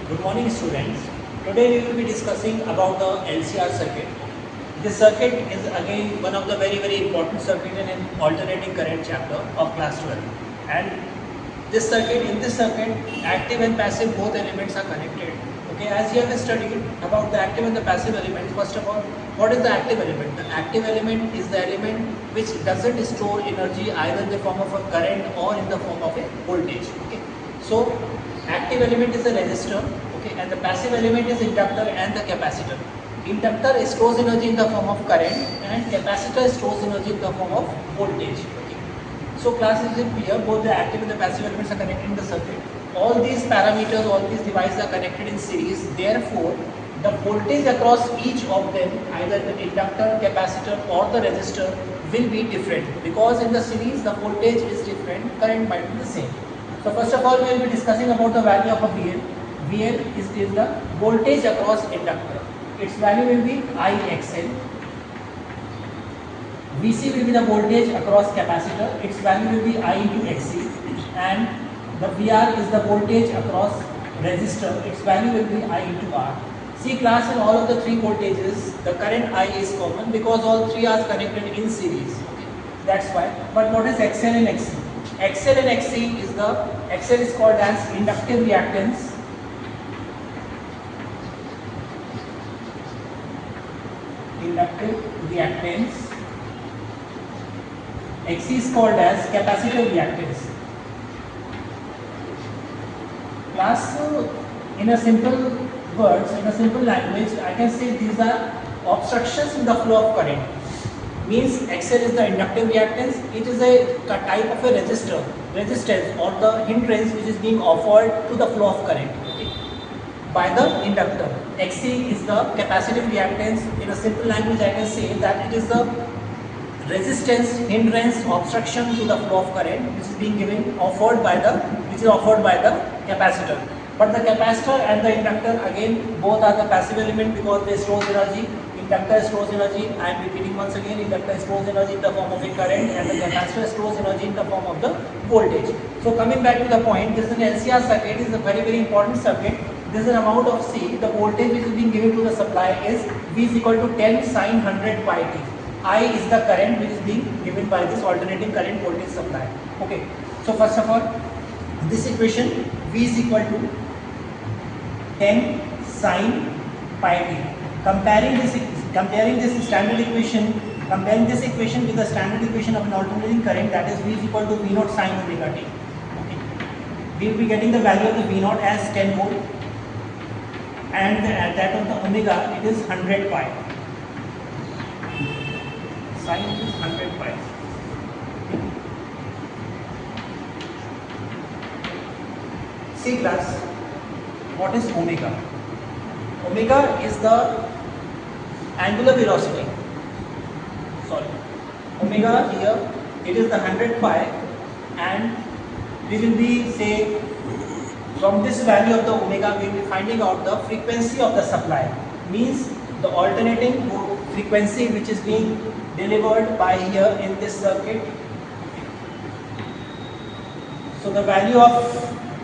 Good morning students. Today we will be discussing about the LCR circuit. This circuit is again one of the very important circuit in an alternating current chapter of class 12. And in this circuit, active and passive both elements are connected. Okay, as you have studied about the active and the passive elements, first of all, what is the active element? The active element is the element which doesn't store energy either in the form of a current or in the form of a voltage. Okay, so active element is a resistor, okay, and the passive element is inductor and the capacitor. Inductor stores energy in the form of current and capacitor stores energy in the form of voltage. Okay. So class is clear, both the active and the passive elements are connected in the circuit. All these parameters, all these devices are connected in series. Therefore, the voltage across each of them, either the inductor, capacitor or the resistor, will be different because in the series the voltage is different, current might be the same. So first of all, we will be discussing about the value of a VL. VL is the voltage across inductor. Its value will be IXL. VC will be the voltage across capacitor. Its value will be I into XC. And the VR is the voltage across resistor. Its value will be I into R. See class, in all of the three voltages, the current I is common because all three are connected in series. Okay. That's why. But what is XL and XC? XL and XC is XL is called as inductive reactance. Inductive reactance. XC is called as capacitive reactance. Class, in a simple words, in a simple language, I can say these are obstructions in the flow of current. Means XL is the inductive reactance. It is a type of a resistance or the hindrance which is being offered to the flow of current by the inductor. XC is the capacitive reactance. In a simple language, I can say that it is the resistance, hindrance, obstruction to the flow of current which is being offered by the capacitor. But the capacitor and the inductor again both are the passive element because they store energy. Inductor stores energy. I am repeating once again. Inductor stores energy in the form of a current, and the capacitor stores energy in the form of the voltage. So coming back to the point, this is an LCR circuit. It is a very important circuit. This is an amount of C. The voltage which is being given to the supply is V is equal to 10 sine 100 pi t. I is the current which is being given by this alternating current voltage supply. Okay. So first of all, this equation V is equal to 10 sine pi t. Comparing this standard equation, comparing this equation with the standard equation of an alternating current, that is V is equal to V naught sine omega t. Okay. We will be getting the value of the V naught as 10 volt, and that of the omega it is 100 pi. Sine is 100 pi. See class, what is omega? Omega is the angular velocity. Omega here, it is the 100 pi, and we will be say from this value of the omega we will be finding out the frequency of the supply. Means the alternating frequency which is being delivered by here in this circuit. So the value of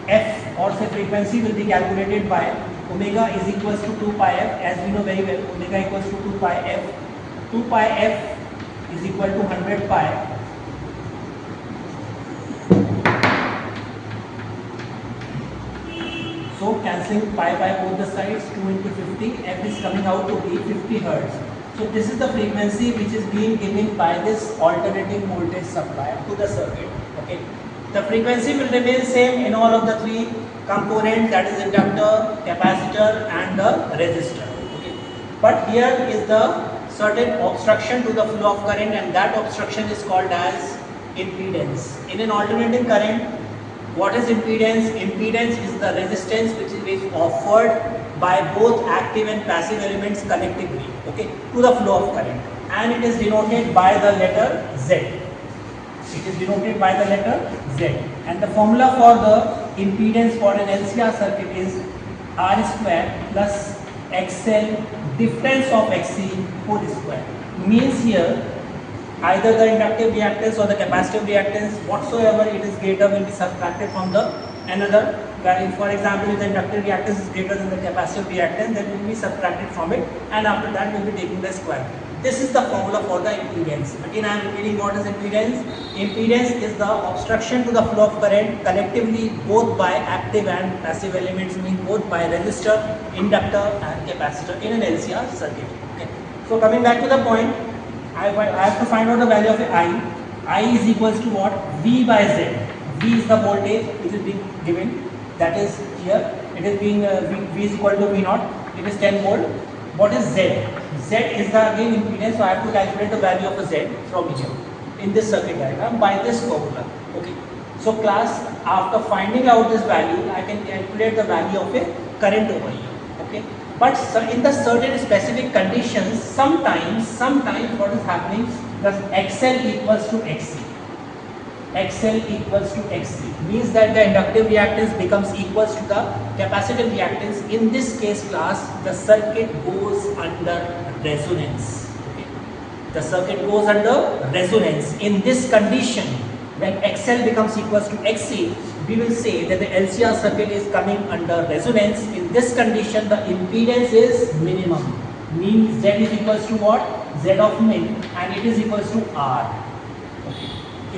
f or say frequency will be calculated by omega is equals to 2 pi f. As we know very well, omega equals to 2 pi f. 2 pi f is equal to 100 pi. So cancelling pi by both the sides, 2 into 50, f is coming out to be 50 hertz. So this is the frequency which is being given by this alternating voltage supply to the circuit. Okay. The frequency will remain same in all of the three components, that is inductor, capacitor and the resistor. Okay. But here is the certain obstruction to the flow of current, and that obstruction is called as impedance. In an alternating current, what is impedance? Impedance is the resistance which is offered by both active and passive elements collectively, okay, to the flow of current, and it is denoted by the letter Z. It is denoted by the letter Z, and the formula for the impedance for an LCR circuit is R square plus XL difference of XC whole square. Means here either the inductive reactance or the capacitive reactance, whatsoever it is greater, will be subtracted from the another value. For example, if the inductive reactance is greater than the capacitive reactance, then we will be subtracted from it, and after that we will be taking the square. This is the formula for the impedance. Again, I am repeating what is impedance. Impedance is the obstruction to the flow of current collectively both by active and passive elements, mean both by resistor, inductor and capacitor in an LCR circuit. Okay. So coming back to the point, I have to find out the value of I. I is equals to what? V by Z. V is the voltage which is being given. That is here. It is being V is equal to V naught. It is 10 volt. What is Z? Z is the again impedance, so I have to calculate the value of a Z from here in this circuit diagram by this formula. Okay. So class, after finding out this value, I can calculate the value of a current over here. Okay. But in the certain specific conditions, sometimes what is happening, the XL equals to XC. XL equals to XC means that the inductive reactance becomes equals to the capacitive reactance. In this case class, the circuit goes under resonance. Okay. The circuit goes under resonance. In this condition, when XL becomes equals to XC, we will say that the LCR circuit is coming under resonance. In this condition, the impedance is minimum. Means Z is equals to what? Z of min, and it is equals to R. Okay.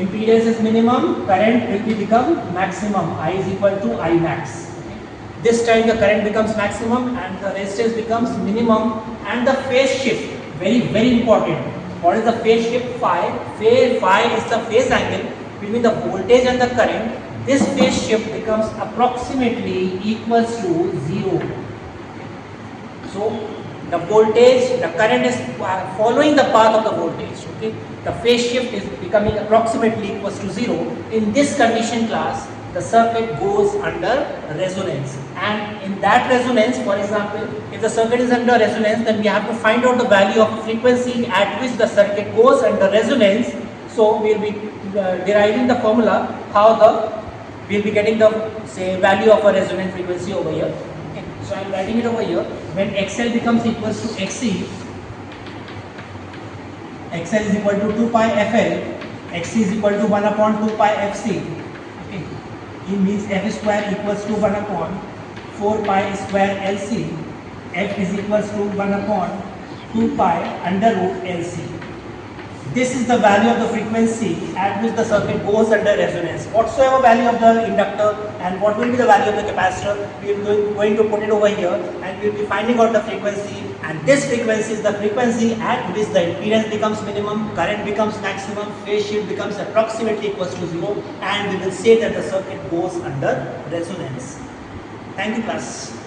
Impedance is minimum, current will become maximum. I is equal to I max. Okay. This time the current becomes maximum and the resistance becomes minimum, and the phase shift, very important. What is the phase shift? Phi. Phi is the phase angle between the voltage and the current. This phase shift becomes approximately equals to 0. So the voltage, the current is following the path of the voltage. Okay, the phase shift is becoming approximately equals to 0. In this condition class, the circuit goes under resonance, and in that resonance, for example, if the circuit is under resonance, then we have to find out the value of frequency at which the circuit goes under resonance. So we will be deriving the formula how we will be getting the value of a resonant frequency over here. Okay. So I am writing it over here. When XL becomes equals to XC, XL is equal to 2 pi FL, XC is equal to 1 upon 2 pi FC. Okay. It means F square equals to 1 upon 4 pi square LC. F is equals to 1 upon 2 pi under root LC. This is the value of the frequency at which the circuit goes under resonance. Whatsoever value of the inductor and what will be the value of the capacitor, we are going to put it over here, and we will be finding out the frequency, and this frequency is the frequency at which the impedance becomes minimum, current becomes maximum, phase shift becomes approximately equals to 0, and we will say that the circuit goes under resonance. Thank you class.